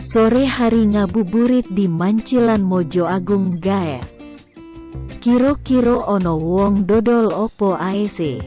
Sore hari ngabuburit di Mancilan Mojo Agung guys. Kiro-kiro ono wong dodol opo ae sih?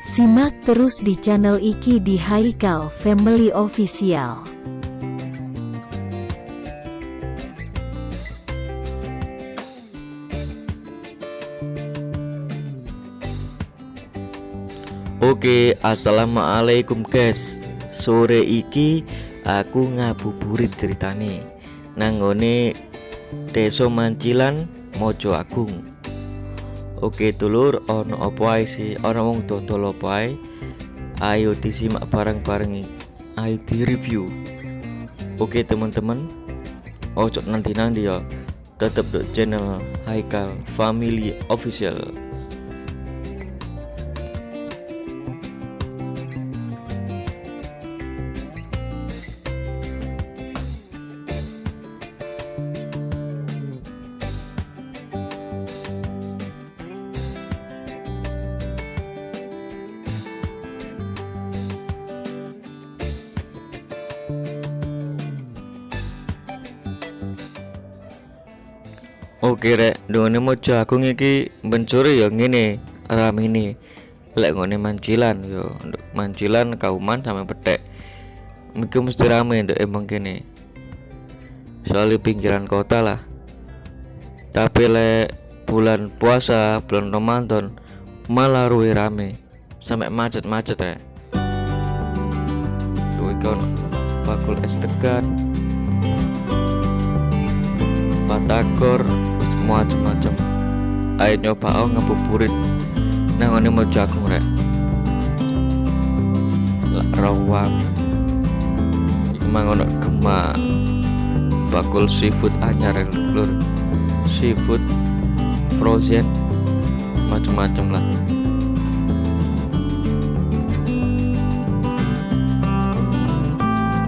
Simak terus di channel iki di Haikal Family Official. Oke, assalamualaikum guys. Sore iki aku ngabuburit ceritane nanggone Desa Mancilan Mojo Agung. Oke dulur, ono apa ae sih? Ono wong dodol apa ae? Ayo disimak bareng-bareng, ayo di review. Oke teman-teman, ojo nanti ya, tetep di channel Haikal Family Official. Oke rek, dongane Mojo Agung iki bencuri ya ngene, ramene. Lek ngene Mancilan yo, Mancilan Kauman sama Petek. Mesti mesti rame nduk emang kene. Soalnya pinggiran kota lah. Tapi lek bulan puasa, bulan Ramadan malah ruwe rame. Sampai macet-macet rek. Duwe kon bakul es tegan, batagor, macam-macam. Ayo nyoba ngabuburit nang ngene Mojo Agung rek. Lak rawang iki mang ono gemak bakul seafood anyar lur. Seafood frozen macam-macam lah.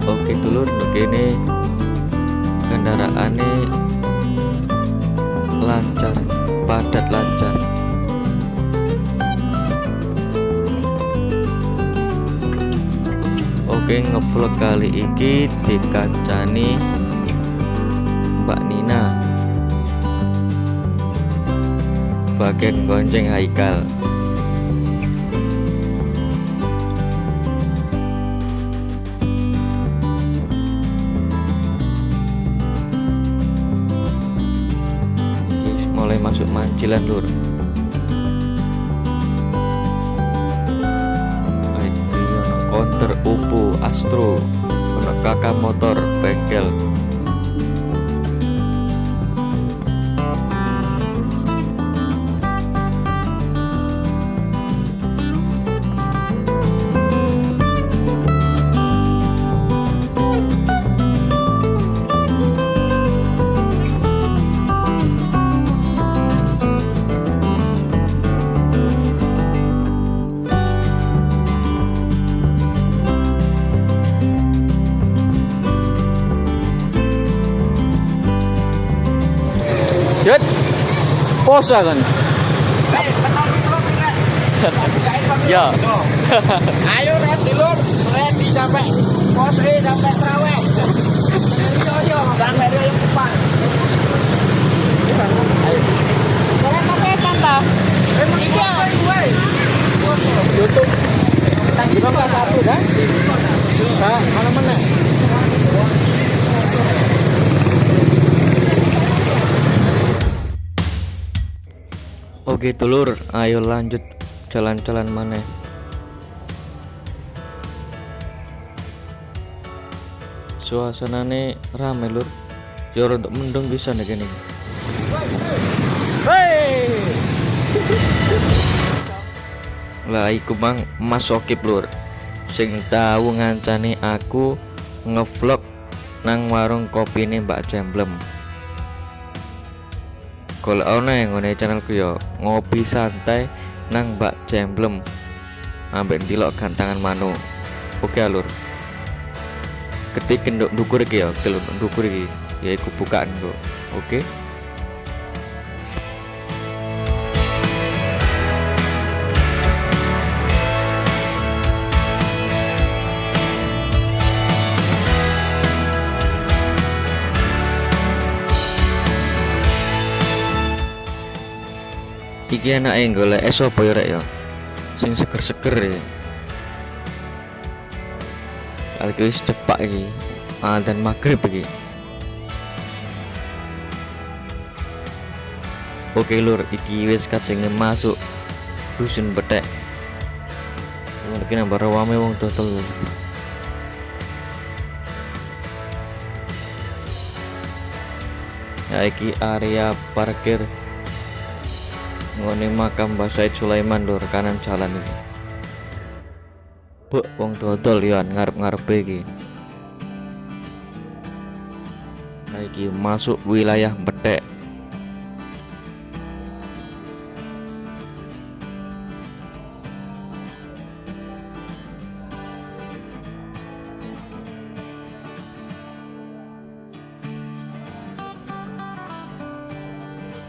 Oke dulur, kene kendaraane lancar, padat lancar. Oke, ngevlog kali iki dikancani Mbak Nina bagian gonceng Haikal. Mulai masuk Mancilan lur. Iki ono counter Oppo Astro, ono kakak motor bengkel. Jet, posa kan? Ya. Ayo ready lur, ready sampai pose sampai traweh. Yo sampai yang depan. Ayo. Jangan pakai tanda. Iya. YouTube. Di bawah satu kan? Nah, mana-mana. Oke dulur, ayo lanjut jalan-jalan mana? Suasanane rame lur. Yo untuk mendung bisa nih gini. Hei. Lah iku mang Mas Sokip lur. Sing tahu ngancani aku ngevlog nang warung kopine Mbak Cemblem. Kalau ono yang ngene channelku yo ngopi santai nang Mbak Cemblem ambek ndelok gantangan manu. Oke alur. Ketik nduk ndukur iki ya, kelun ndukur iki ya iku bukaan kok. Oke. Iki enake golek es apa ya rek ya? Sing seger-seger ya. Iki wis cepak iki. Dan maghrib iki. Oke lur, iki wis kajenge masuk dusun Betek. Mungkin nambah rame wong total. Ya iki area parkir ngone makam Mbah Said Sulaiman lur, kanan jalan iki. Buk wong dodol ya ngarep-ngarepe iki. Nah iki masuk wilayah Betek.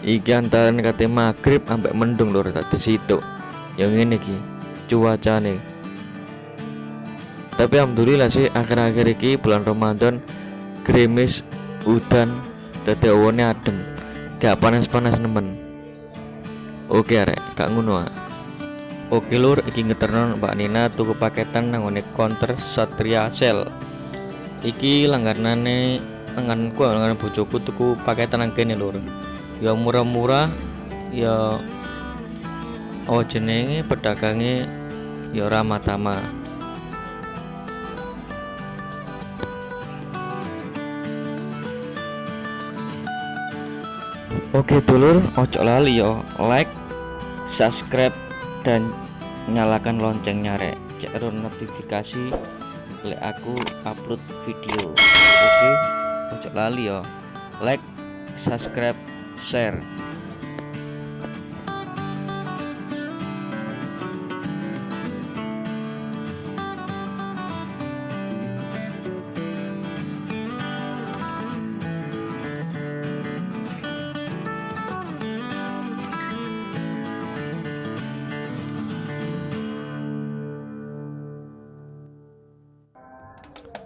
Iki antaran kate maghrib sampai mendung lur tak disitu. Yang ngene iki cuacane. Tapi alhamdulillah sih akhir-akhir iki bulan Ramadan gerimis udan dadi awane adem. Gak panas-panas nemen. Oke arek, gak ngono ah. Oke lur, iki ngeterno Mbak Nina tuku paketan nang ngene counter Satria Sel. Iki langganane langganan bojoku tuku paketan nang kene lur. Ya murah-murah, ya jenenge pedagange ya ramah tamah. Oke dulur, ojo lali yo like, subscribe dan nyalakan loncengnya rek. Cek notifikasi lek aku upload video. Oke, ojo lali yo like, subscribe, share.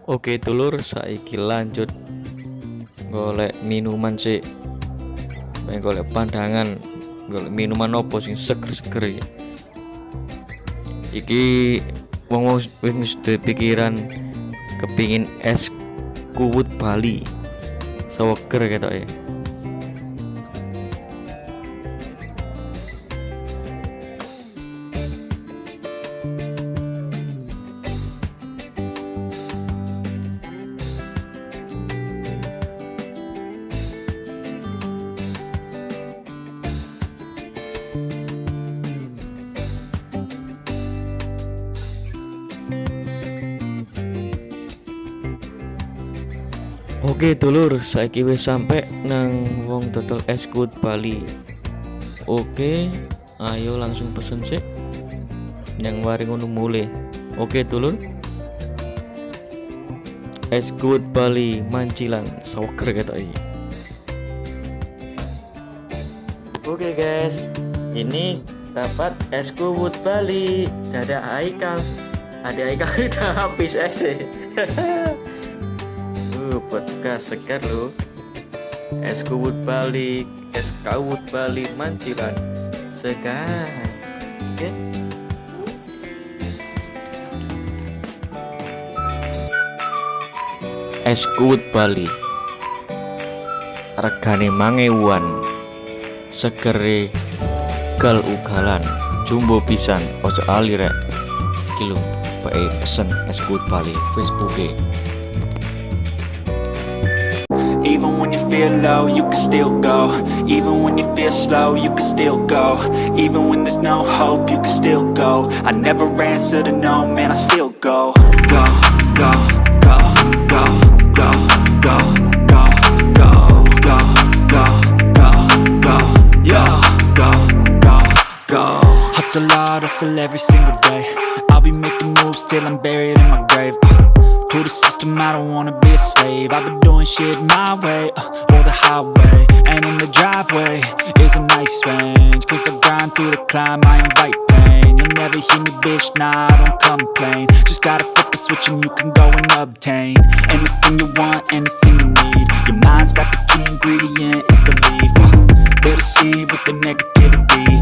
Oke dulur, saiki lanjut golek minuman sih. Golek pandangan, golek minuman opo sing seger-seger ya. Iki wong wis pikiran kepingin es kuwut Bali. Seger ketoke. Oke dulur, saiki wis sampe nang wong total es kuwut Bali. Oke, ayo langsung pesen sih. Yang waring ngono mulai. Oke dulur. Es kuwut Bali Mancilan, seger ketok iki. Oke guys, ini dapat es kuwut Bali. Ada Aikal. Ada Aikal udah habis es. Bekas segar lo. Es kuwut Bali, es kawut Bali Mancilan, segar. Oke. Es kuwut Bali regane 5.000-an. Segere gal-ugalan, jumbo pisan, ojo ali rek. Iki lho, pesen es kuwut Bali Facebooke. Even when you feel low, you can still go. Even when you feel slow, you can still go. Even when there's no hope, you can still go. I never answer to no, man, I still go. Go, go, go, go, go, go, go, go, go, go, go, go, yeah, go, go, go. Hustle hard, hustle every single day. I'll be making moves till I'm buried in my grave. To the system, I don't wanna be a slave. I've been doing shit my way, or the highway. And in the driveway is a nice range. Cause I grind through the climb, I invite pain. You'll never hear me, bitch, nah, I don't complain. Just gotta flip the switch and you can go and obtain anything you want, anything you need. Your mind's got the key ingredient, it's belief. They deceive with the negativity.